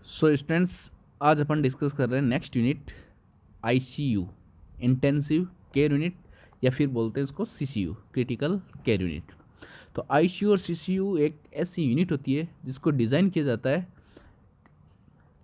So students, आज अपन discuss कर रहे हैं next unit ICU, intensive care unit, या फिर बोलते हैं इसको सीसीयू, क्रिटिकल केयर यूनिट। तो आईसीयू और सीसीयू एक ऐसी यूनिट होती है जिसको डिज़ाइन किया जाता है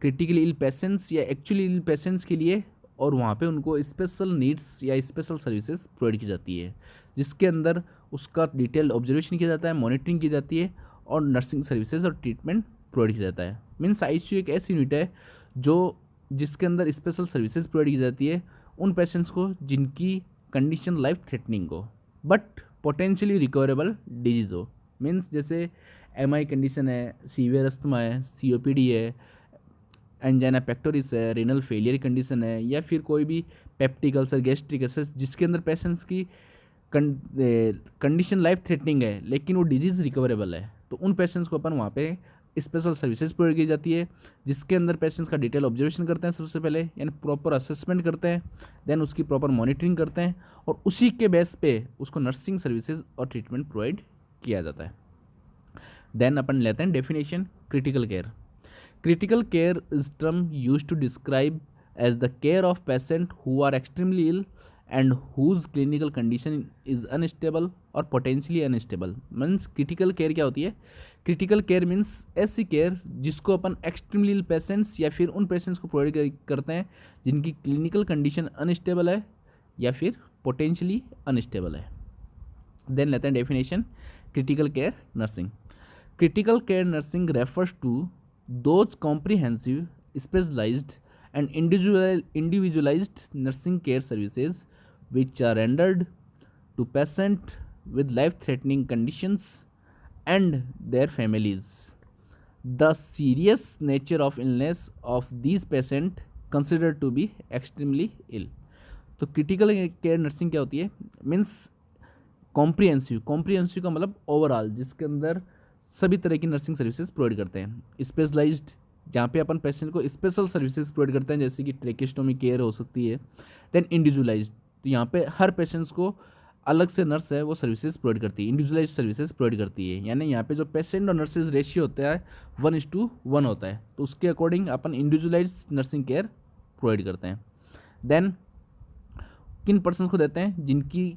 क्रिटिकली इल पेशेंट्स या एक्चुअली इल पेशेंट्स के लिए, और वहाँ पे उनको स्पेशल नीड्स या स्पेशल सर्विसेज प्रोवाइड की जाती है, जिसके अंदर उसका डिटेल्ड ऑब्जर्वेशन किया जाता है, मॉनिटरिंग की जाती है, और नर्सिंग सर्विसेज और ट्रीटमेंट प्रोवाइड किया जाता है। मीन्स आईसीयू एक ऐसी यूनिट है जो जिसके अंदर स्पेशल सर्विसेज प्रोवाइड की जाती है उन पेशेंट्स को जिनकी कंडीशन लाइफ थ्रेटनिंग हो बट पोटेंशियली रिकवरेबल डिजीज़ हो। मीन्स जैसे एमआई कंडीशन है, सीवियर अस्थमा है, सीओपीडी है, एंजाइना पेक्टोरिस है, रेनल फेलियर कंडीशन है, या फिर कोई भी पेप्टिक अल्सर, गैस्ट्रिक अल्सर, जिसके अंदर पेशेंट्स की कंडीशन लाइफ थ्रेटनिंग है लेकिन वो डिजीज़ रिकवरेबल है, तो उन पेशेंट्स को अपन वहाँ पे स्पेशल सर्विसेज प्रोवाइड की जाती है, जिसके अंदर पेशेंट्स का डिटेल ऑब्जर्वेशन करते हैं सबसे पहले, यानी प्रॉपर असेसमेंट करते हैं, देन उसकी प्रॉपर मॉनिटरिंग करते हैं, और उसी के बेस पे उसको नर्सिंग सर्विसेज और ट्रीटमेंट प्रोवाइड किया जाता है। देन अपन लेते हैं definition critical care. Critical care is term used to describe as the care of patient who are extremely ill and whose clinical condition is unstable or potentially unstable। Means critical care क्या होती है? Critical care means ऐसी care जिसको अपन extremely इल patients या फिर उन patients को provide करते हैं जिनकी क्लिनिकल कंडीशन अनस्टेबल है या फिर पोटेंशियली अनस्टेबल है। देन लेते हैं definition critical care nursing. Critical care nursing refers to those comprehensive, specialized, and individualized nursing care services which are rendered to patients with life-threatening conditions and their families. The serious nature of illness of these patients considered to be extremely ill। तो critical care nursing क्या होती है? Means comprehensive का मतलब overall, जिसके अंदर सभी तरह की नर्सिंग सर्विसेज प्रोवाइड करते हैं। स्पेशलाइज्ड, जहाँ पे अपन पेशेंट को स्पेशल सर्विसेज प्रोवाइड करते हैं, जैसे कि ट्रेकेस्टोमी केयर हो सकती है। देन इंडिविजुअलाइज्ड, तो यहाँ पे हर पेशेंट्स को अलग से नर्स है वो सर्विसेज प्रोवाइड करती है, इंडिविजुअलाइज सर्विसेज प्रोवाइड करती है, यानी यहाँ पे जो पेशेंट और नर्सेज रेशियो होता है 1:1 होता है, तो उसके अकॉर्डिंग अपन इंडिविजुअलाइज नर्सिंग केयर प्रोवाइड करते हैं। देन किन पर्सन को देते हैं? जिनकी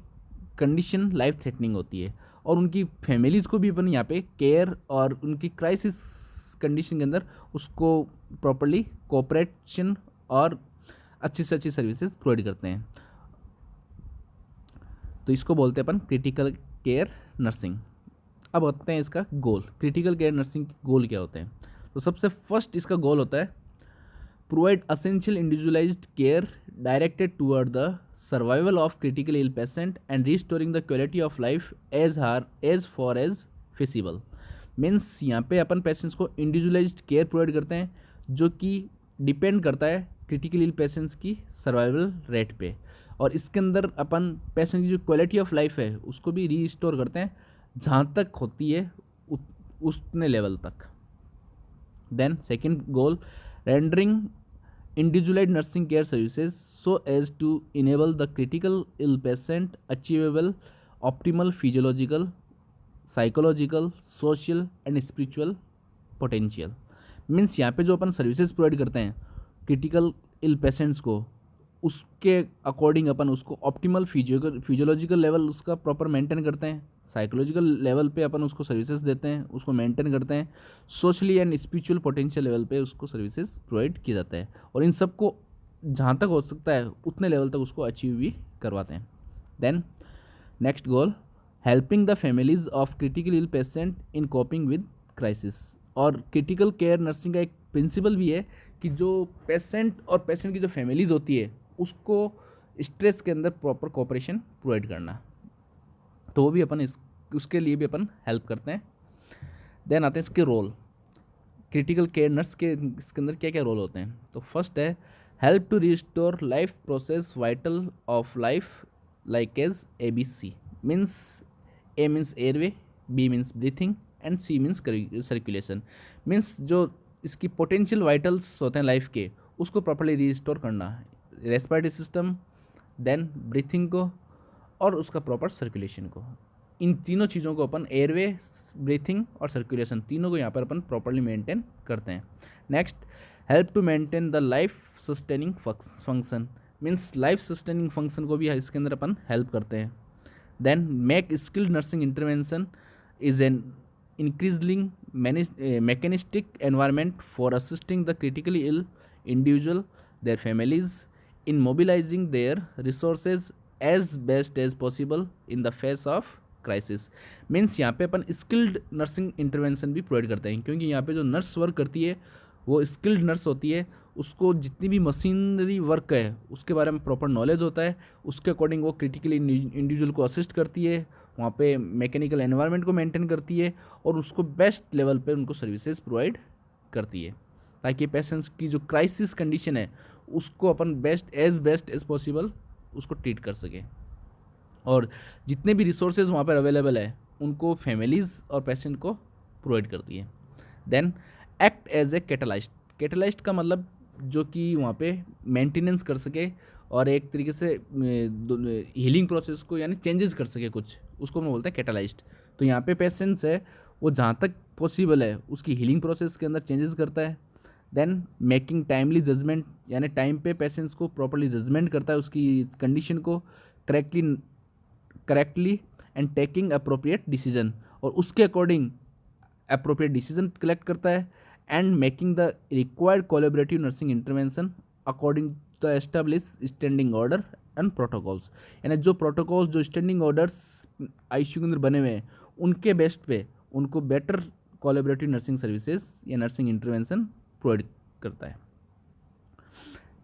कंडीशन लाइफ थ्रेटनिंग होती है, और उनकी फैमिलीज़ को भी अपन यहाँ पे केयर और उनकी क्राइसिस कंडीशन के अंदर उसको प्रॉपरली कोऑपरेशन और अच्छी से अच्छी सर्विसेज प्रोवाइड करते हैं। तो इसको बोलते हैं अपन क्रिटिकल केयर नर्सिंग। अब आते हैं इसका गोल। क्रिटिकल केयर नर्सिंग के गोल क्या होते हैं? तो सबसे फर्स्ट इसका गोल होता है provide essential individualized care directed toward the survival of critically ill patient and restoring the quality of life as far as feasible। Means यहाँ पे अपन पेशेंट्स को इंडिविजुअलाइज्ड केयर प्रोवाइड करते हैं जो कि डिपेंड करता है क्रिटिकल इल पेशेंट्स की सर्वाइवल रेट पे, और इसके अंदर अपन पेशेंट की जो क्वालिटी ऑफ लाइफ है उसको भी रीस्टोर करते हैं जहाँ तक होती है उतने लेवल तक। Then second goal, rendering individualized nursing care services so as to enable the critical ill patient achievable optimal physiological, psychological, social and spiritual potential। Means यहाँ पे जो अपन सर्विसेज प्रोवाइड करते हैं क्रिटिकल इल पेशेंट्स को, उसके अकॉर्डिंग अपन उसको optimal physiological level उसका proper maintain करते हैं, साइकोलॉजिकल लेवल पे अपन उसको सर्विसेज देते हैं, उसको मेंटेन करते हैं, socially and spiritual potential level पे उसको सर्विसेज प्रोवाइड किया जाता है, और इन सबको जहाँ तक हो सकता है उतने लेवल तक उसको अचीव भी करवाते हैं। Then next goal, helping the families of critical ill patient in coping with crisis. और क्रिटिकल केयर नर्सिंग का एक प्रिंसिपल भी है कि जो पेशेंट और पेशेंट की जो फैमिलीज होती है उसको स्ट्रेस के अंदर प्रॉपर कोऑपरेशन प्रोवाइड करना, तो वो भी अपन उसके लिए भी अपन हेल्प करते हैं। देन आते हैं इसके रोल। क्रिटिकल केयर नर्स के इसके अंदर क्या क्या रोल होते हैं? तो फर्स्ट है help to restore life process vital of life like as ABC। Means A means airway, B means breathing and C means circulation. Means जो इसकी पोटेंशियल वाइटल्स होते हैं लाइफ के उसको प्रॉपरली रिस्टोर करना, रेस्पिरेटरी सिस्टम, देन ब्रीथिंग को और उसका प्रॉपर सर्कुलेशन को। इन तीनों चीज़ों को अपन एयरवे, ब्रीथिंग और सर्कुलेशन तीनों को यहाँ पर अपन प्रॉपरली मेंटेन करते हैं। Next, help to maintain the life sustaining function, means life sustaining function को भी इसके अंदर अपन हेल्प करते हैं. Then make skilled nursing intervention is an increasing mechanistic environment for assisting the critically ill individual, their families, in mobilizing their resources as best as possible in the face of crisis. Means यहाँ पे अपन skilled nursing intervention भी provide करते हैं, क्योंकि यहाँ पे जो nurse work करती है वो स्किल्ड नर्स होती है. उसको जितनी भी मशीनरी वर्क है उसके बारे में प्रॉपर नॉलेज होता है. उसके अकॉर्डिंग वो क्रिटिकली इंडिविजुअल को असिस्ट करती है, वहाँ पे मैकेनिकल एनवायरनमेंट को मेंटेन करती है और उसको बेस्ट लेवल पे उनको सर्विसेज प्रोवाइड करती है, ताकि पेशेंट्स की जो क्राइसिस कंडीशन है उसको अपन बेस्ट एज पॉसिबल उसको ट्रीट कर सके. और जितने भी रिसोर्सेज वहाँ पर अवेलेबल है उनको फैमिलीज़ और पेशेंट को प्रोवाइड करती है. Then act as a catalyst. Catalyst का मतलब जो कि वहाँ पे मेंटेनेंस कर सके और एक तरीके से हीलिंग प्रोसेस को यानी चेंजेस कर सके कुछ, उसको मैं बोलते हैं कैटलाइस्ट. तो यहाँ पे पेशेंट्स है वो जहाँ तक पॉसिबल है उसकी हीलिंग प्रोसेस के अंदर चेंजेस करता है. देन मेकिंग टाइमली जजमेंट, यानी टाइम पे पेशेंट्स को प्रॉपरली जजमेंट करता है उसकी कंडीशन को correctly and taking appropriate decision, और उसके अकॉर्डिंग अप्रोप्रिएट डिसीजन कलेक्ट करता है. And making the required collaborative nursing intervention according the establish standing order and protocols, यानी जो प्रोटोकॉल्स जो स्टैंडिंग ऑर्डर्स आईसीयू के अंदर बने हुए हैं उनके बेस्ट पे उनको बेटर कोलैबोरेटिव नर्सिंग सर्विसेज या नर्सिंग इंटरवेंशन प्रोवाइड करता है.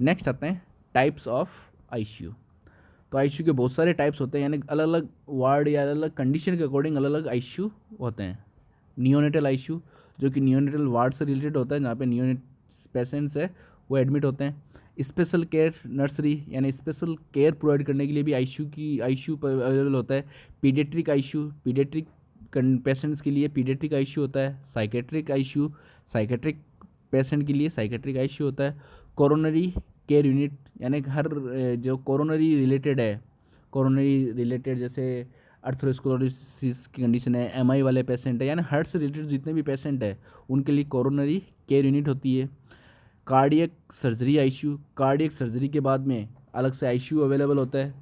नेक्स्ट आते हैं टाइप्स ऑफ आईसीयू. तो आईसीयू के बहुत सारे टाइप्स होते हैं, यानी अलग अलग वार्ड या अलग अलग कंडीशन के अकॉर्डिंग अलग अलग आईसीयू होते हैं. नियोनेटल आईसीयू जो कि नियोनेटल वार्ड से रिलेटेड होता है, जहाँ पे नियोनेट पेशेंट्स है वो एडमिट होते हैं. स्पेशल केयर नर्सरी यानी स्पेशल केयर प्रोवाइड करने के लिए भी आईसीयू अवेलेबल होता है. पीडियाट्रिक आईसीयू, पीडियाट्रिक पेशेंट्स के लिए पीडियाट्रिक आईसीयू होता है. साइकेट्रिक आईसीयू, साइकेट्रिक पेशेंट के लिए साइकेट्रिक आईसीयू होता है. कोरोनरी केयर यूनिट, यानी हर जो कोरोनरी रिलेटेड है, कोरोनरी रिलेटेड जैसे अर्थरोस्क्लेरोसिस की कंडीशन है, एमआई वाले पेशेंट है, यानी हार्ट से रिलेटेड जितने भी पेशेंट है उनके लिए कोरोनरी केयर यूनिट होती है. Cardiac surgery ICU, cardiac surgery के बाद में अलग से आईसीयू अवेलेबल होता है.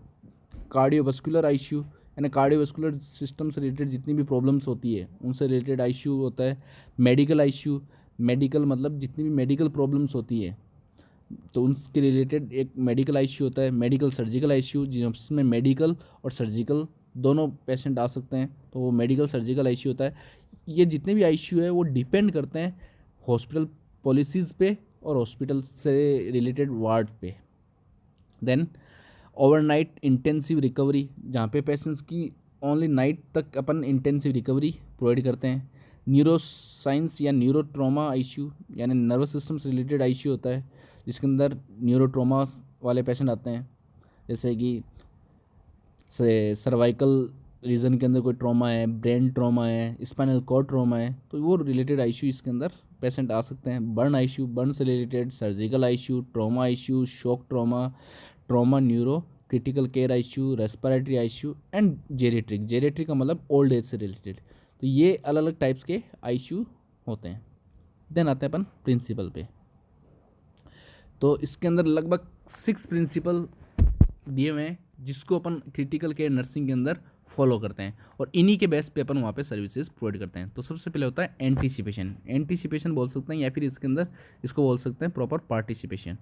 कार्डियोवास्कुलर आईसीयू, यानी कार्डियोवास्कुलर सिस्टम से रिलेटेड जितनी भी प्रॉब्लम्स होती है उनसे रिलेटेड आईसीयू होता है. मेडिकल आईसीयू, मेडिकल मतलब जितनी भी मेडिकल प्रॉब्लम्स होती है तो उनके रिलेटेड एक मेडिकल आईसीयू होता है. मेडिकल सर्जिकल आईसीयू जिसमें मेडिकल और सर्जिकल दोनों पेशेंट आ सकते हैं, तो वो मेडिकल सर्जिकल आईसीयू होता है. ये जितने भी आईसीयू है वो डिपेंड करते हैं हॉस्पिटल पॉलिसीज़ पे और हॉस्पिटल से रिलेटेड वार्ड पे. देन ओवरनाइट इंटेंसिव रिकवरी, जहाँ पे पेशेंट्स की ओनली नाइट तक अपन इंटेंसिव रिकवरी प्रोवाइड करते हैं. न्यूरो साइंस या न्यूरो ट्रॉमा आईसीयू, यानी नर्वस सिस्टम से रिलेटेड आईसीयू होता है जिसके अंदर न्यूरो ट्रॉमा वाले पेशेंट आते हैं, जैसे कि सर्वाइकल रीजन के अंदर कोई ट्रॉमा है, ब्रेन ट्रॉमा है, स्पाइनल कॉर्ड ट्रॉमा है, तो वो रिलेटेड आईसीयू इसके अंदर पेशेंट आ सकते हैं. बर्न आईसीयू, बर्न से related surgical ICU, trauma ICU, shock trauma, trauma neuro, critical care ICU, respiratory ICU and geriatric. Geriatric का मतलब ओल्ड एज से रिलेटेड. तो ये अलग अलग टाइप्स के आईसीयू होते हैं. देन आते हैं अपन प्रिंसिपल पे. तो इसके अंदर लगभग 6 प्रिंसिपल दिए हुए हैं जिसको अपन क्रिटिकल केयर नर्सिंग के अंदर फॉलो करते हैं और इन्हीं के बेस पे अपन वहाँ पे सर्विसेज प्रोवाइड करते हैं. तो सबसे पहले होता है एंटीसिपेशन. एंटीसिपेशन बोल सकते हैं या फिर इसके अंदर इसको बोल सकते हैं proper participation.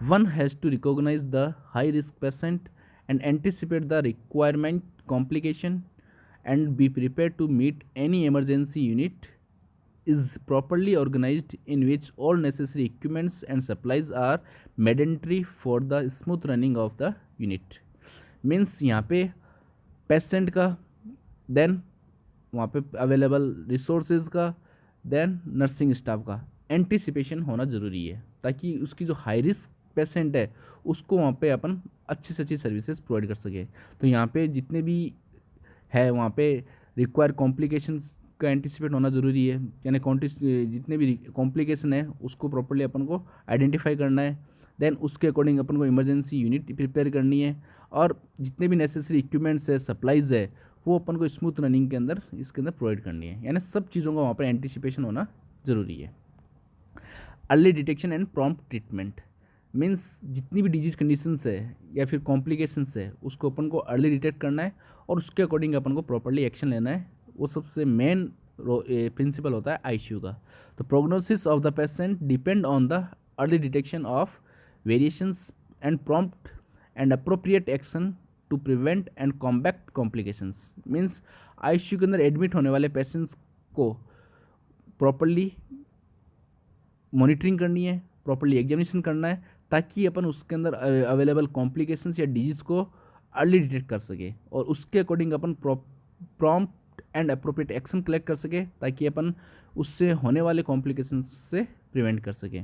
One has to recognise the high risk patient and anticipate the requirement complication and be prepare to meet any emergency unit is properly organized in which all necessary equipments and supplies are mandatory for the smooth running of the unit. Means यहाँ पे patient का, then वहाँ पे available resources का, then nursing staff का anticipation होना ज़रूरी है ताकि उसकी जो हाई रिस्क पेशेंट है उसको वहाँ पे अपन अच्छी से अच्छी सर्विसेज प्रोवाइड कर सके. तो यहाँ पे जितने भी है वहाँ पे रिक्वायर कॉम्प्लिकेशंस का एंटिसिपेट होना ज़रूरी है, यानी जितने भी कॉम्प्लिकेशन है उसको प्रॉपर्ली अपन को आइडेंटिफाई करना है. देन उसके अकॉर्डिंग अपन को इमरजेंसी यूनिट प्रिपेयर करनी है और जितने भी नेसेसरी इक्विपमेंट्स है, सप्लाइज़ है, वो अपन को स्मूथ रनिंग के अंदर इसके अंदर प्रोवाइड करनी है. यानी सब चीज़ों का वहाँ पर एंटिसिपेशन होना ज़रूरी है. Early detection and prompt treatment means जितनी भी डिजीज कंडीशंस है या फिर कॉम्प्लिकेशंस है उसको अपन को अर्ली डिटेक्ट करना है और उसके अकॉर्डिंग अपन को प्रॉपरली एक्शन लेना है। वो सबसे मेन प्रिंसिपल होता है आईसीयू का। तो prognosis of the patient depend on the early detection of variations and prompt and appropriate action to prevent and combat complications. Means ICU के अंदर एडमिट होने वाले पेशेंट्स को प्रॉपरली मॉनिटरिंग करनी है, प्रॉपरली एग्जामिनेशन करना है, ताकि अपन उसके अंदर अवेलेबल कॉम्प्लिकेशंस या डिजीज़ को अर्ली डिटेक्ट कर सके और उसके according upon prompt and appropriate action collect कर सके, ताकि अपन उससे होने वाले कॉम्प्लिकेशंस से प्रिवेंट कर सके।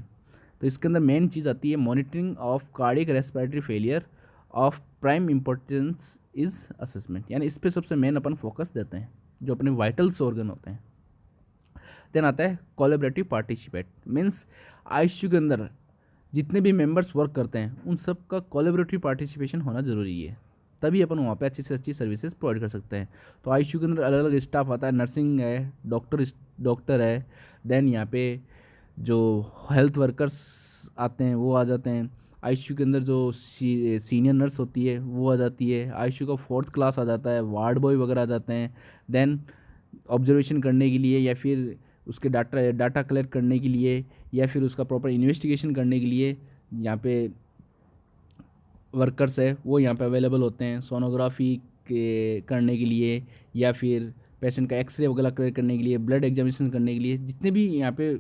तो इसके अंदर मेन चीज़ आती है monitoring of cardiac respiratory failure of prime importance is assessment, यानी इस पर सबसे मेन अपन फोकस देते हैं जो अपने वाइटल्स ऑर्गन होते हैं। देन आता है कोलैबोरेटिव पार्टिसिपेट मीन्स आईसीयू के अंदर जितने भी मेंबर्स वर्क करते हैं उन सब का कोलैबोरेटिव पार्टिसिपेशन होना ज़रूरी है, तभी अपन वहाँ पे अच्छी से अच्छी सर्विसेज प्रोवाइड कर सकते हैं। तो आईसीयू के अंदर अलग अलग स्टाफ आता है, नर्सिंग है, डॉक्टर है, देन यहाँ पे जो हेल्थ वर्कर्स आते हैं वो आ जाते हैं। आईसीयू के अंदर जो सीनियर नर्स होती है वो आ जाती है। आईसीयू का 4th क्लास आ जाता है, वार्ड बॉय वगैरह आ जाते हैं। देन ऑब्जर्वेशन करने के लिए या फिर उसके डाटा कलेक्ट करने के लिए या फिर उसका प्रॉपर इन्वेस्टिगेशन करने के लिए यहाँ पे वर्कर्स है वो यहाँ पे अवेलेबल होते हैं। सोनोग्राफी के करने के लिए या फिर पेशेंट का एक्सरे वगैरह कलेक्ट करने के लिए, ब्लड एग्जामिनेशन करने के लिए, जितने भी यहाँ पे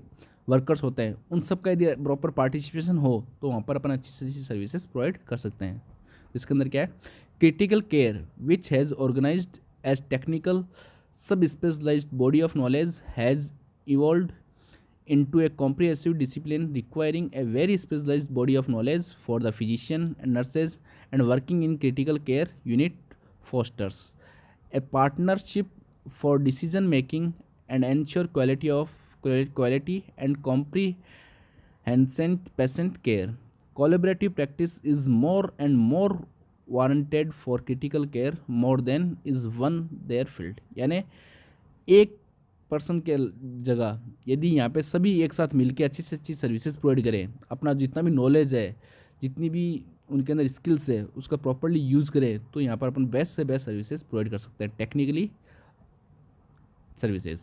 वर्कर्स होते हैं उन सब का यदि प्रॉपर पार्टिसिपेशन हो तो वहाँ पर अपन अच्छी से अच्छी सर्विसेज प्रोवाइड कर सकते हैं। तो इसके अंदर क्या है, critical care which has organized as technical sub specialized body of knowledge has evolved into a comprehensive discipline requiring a very specialized body of knowledge for the physician and nurses, and working in critical care unit fosters a partnership for decision making and ensure quality and comprehensive patient care. Collaborative practice is more and more warranted for critical care more than is one their field। यानी एक person के जगह यदि यहाँ पे सभी एक साथ मिलकर अच्छी से अच्छी सर्विसेज प्रोवाइड करें, अपना जितना भी नॉलेज है, जितनी भी उनके अंदर स्किल्स है उसका प्रॉपर्ली यूज़ करें, तो यहाँ पर अपन बेस्ट से बेस्ट सर्विसेज प्रोवाइड कर सकते हैं, टेक्निकली सर्विसेज।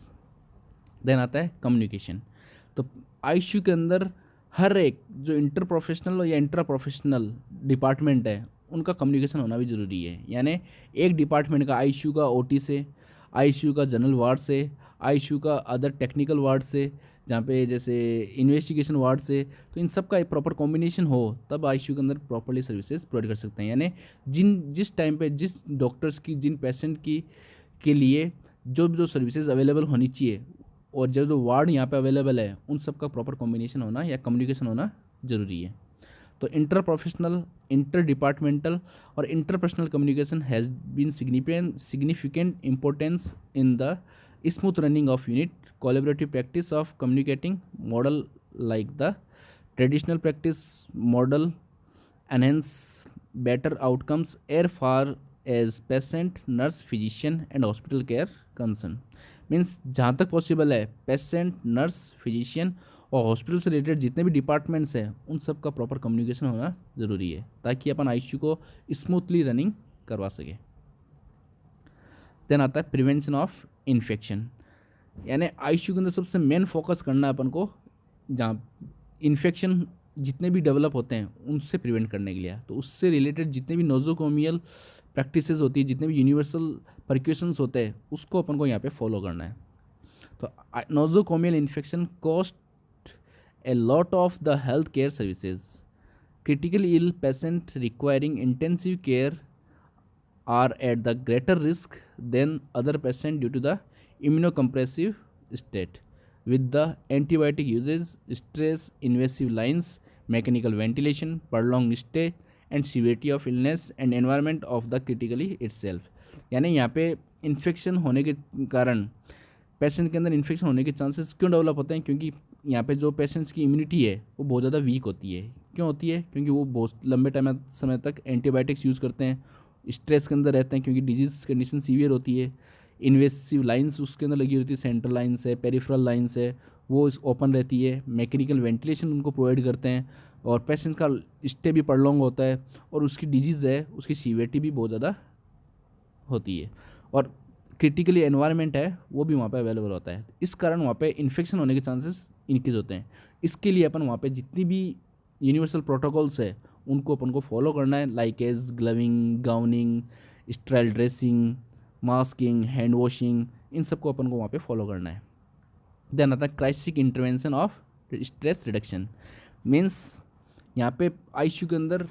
देन आता है कम्युनिकेशन। तो आईसीयू के अंदर हर एक जो इंटर प्रोफेशनल या इंट्रा प्रोफेशनल डिपार्टमेंट है उनका कम्युनिकेशन होना भी ज़रूरी है। यानी एक डिपार्टमेंट का आईसीयू का ओटी से, आईसीयू का जनरल वार्ड से, आईसीयू का अदर टेक्निकल वार्ड से, जहाँ पे जैसे इन्वेस्टिगेशन वार्ड से, तो इन सब का एक प्रॉपर कॉम्बिनेशन हो तब आईसीयू के अंदर प्रॉपर्ली सर्विसेज प्रोवाइड कर सकते हैं। यानी जिस टाइम पे जिस डॉक्टर्स की, जिन पेशेंट की के लिए जो सर्विसेज अवेलेबल होनी चाहिए और जो वार्ड यहाँ पे अवेलेबल है उन सब का प्रॉपर कॉम्बिनेशन होना या कम्युनिकेशन होना ज़रूरी है। तो इंटर प्रोफेशनल, इंटर डिपार्टमेंटल और interpersonal communication has been significant importance in the smooth running of unit. Collaborative practice of communicating model like the traditional practice model enhance better outcomes as far as patient, nurse, physician and hospital care concern। Means जहाँ तक possible है patient, nurse, physician और hospital से related जितने भी departments हैं उन सब का प्रॉपर कम्युनिकेशन होना ज़रूरी है ताकि अपन आईसीयू को स्मूथली रनिंग करवा सके। देन आता है प्रिवेंशन ऑफ इन्फेक्शन। यानी आईसीयू के अंदर सबसे मेन फोकस करना है अपन को जहाँ इन्फेक्शन जितने भी डेवलप होते हैं उनसे प्रिवेंट करने के लिए। तो उससे रिलेटेड जितने भी नोजोकोमियल प्रैक्टिसेस होती है, जितने भी यूनिवर्सल प्रिकॉशंस होते हैं उसको अपन को यहाँ पे फॉलो करना है। तो nosocomial infection cost a lot of the healthcare services. Critically ill patients requiring intensive care are at the greater risk than other patients due to the immunocompressive state. With the antibiotic usage, stress, invasive lines, mechanical ventilation, prolonged stay and severity of illness and environment of the critically itself। यानी यहाँ पे infection होने के कारण patient के अंदर infection होने के चांसेस क्यों डेवलप होते हैं, क्योंकि यहाँ पे जो पेशेंट्स की इम्यूनिटी है वो बहुत ज़्यादा वीक होती है। क्यों होती है? क्योंकि वो बहुत लंबे समय तक एंटीबायोटिक्स यूज़ करते हैं, स्ट्रेस के अंदर रहते हैं क्योंकि डिजीज़ कंडीशन सीवियर होती है, इन्वेसिव लाइंस उसके अंदर लगी होती है, सेंट्रल लाइंस है, पेरिफेरल लाइंस है, वो इस ओपन रहती है, मैकेनिकल वेंटिलेशन उनको प्रोवाइड करते हैं, और पेशेंट का स्टे भी प्रॉन्ग होता है, और उसकी डिजीज़ है उसकी सीवियरिटी भी बहुत ज़्यादा होती है, और क्रिटिकली एनवायरनमेंट है वो भी वहाँ पे अवेलेबल होता है। इस कारण वहाँ पे इन्फेक्शन होने के चांसेस इंक्रीज होते हैं। इसके लिए अपन वहाँ पे जितनी भी यूनिवर्सल प्रोटोकॉल्स है उनको अपन को फॉलो करना है, like as gloving, gowning, sterile dressing, masking, hand washing, इन सबको अपन को वहाँ पे फॉलो करना है। देन आता है crisis intervention of stress reduction. Means यहाँ पे आईसीयू के अंदर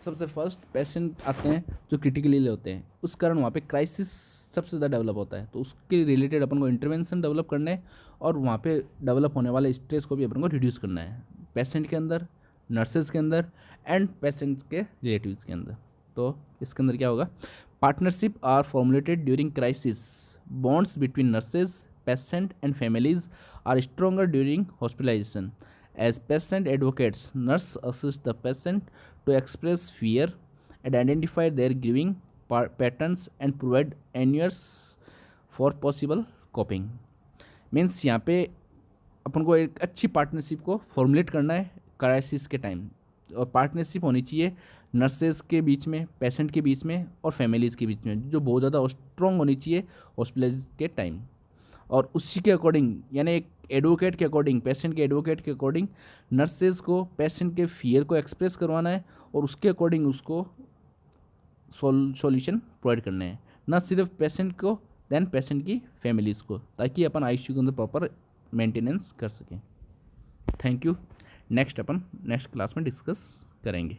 सबसे फर्स्ट पेशेंट आते हैं जो क्रिटिकली इल होते हैं, उस कारण वहाँ पे क्राइसिस सबसे ज़्यादा डेवलप होता है। तो उसके रिलेटेड अपन को इंटरवेंशन डेवलप करना है, और वहाँ पे डेवलप होने वाले स्ट्रेस को भी अपन को रिड्यूस करना है, पेशेंट के अंदर, नर्सेज के अंदर, एंड पेशेंट्स के रिलेटिव्स के अंदर। तो इसके अंदर क्या होगा, partnership are formulated during crisis, bonds between nurses, patient and families are stronger during hospitalisation. As patient advocates, nurse assist the patient to express fear and identify their grieving patterns and provide answers for possible coping. Means यहाँ पे अपन को एक अच्छी partnership को formulate करना है crisis के time, और पार्टनरशिप होनी चाहिए नर्सेज के बीच में, पेशेंट के बीच में, और फैमिलीज़ के बीच में, जो बहुत ज़्यादा स्ट्रॉन्ग होनी चाहिए हॉस्पिटलाइज के टाइम। और उसी के अकॉर्डिंग, यानी एक एडवोकेट के अकॉर्डिंग, पेशेंट के एडवोकेट के अकॉर्डिंग नर्सेज को पेशेंट के फियर को एक्सप्रेस करवाना है, और उसके अकॉर्डिंग उसको सॉल्यूशन प्रोवाइड करने हैं, ना सिर्फ पेशेंट को, देन पेशेंट की फैमिलीज़ को, ताकि अपन आईसीयू के अंदर प्रॉपर मेंटेनेंस कर सकें। Thank you. Next upon next class में डिस्कस करेंगे।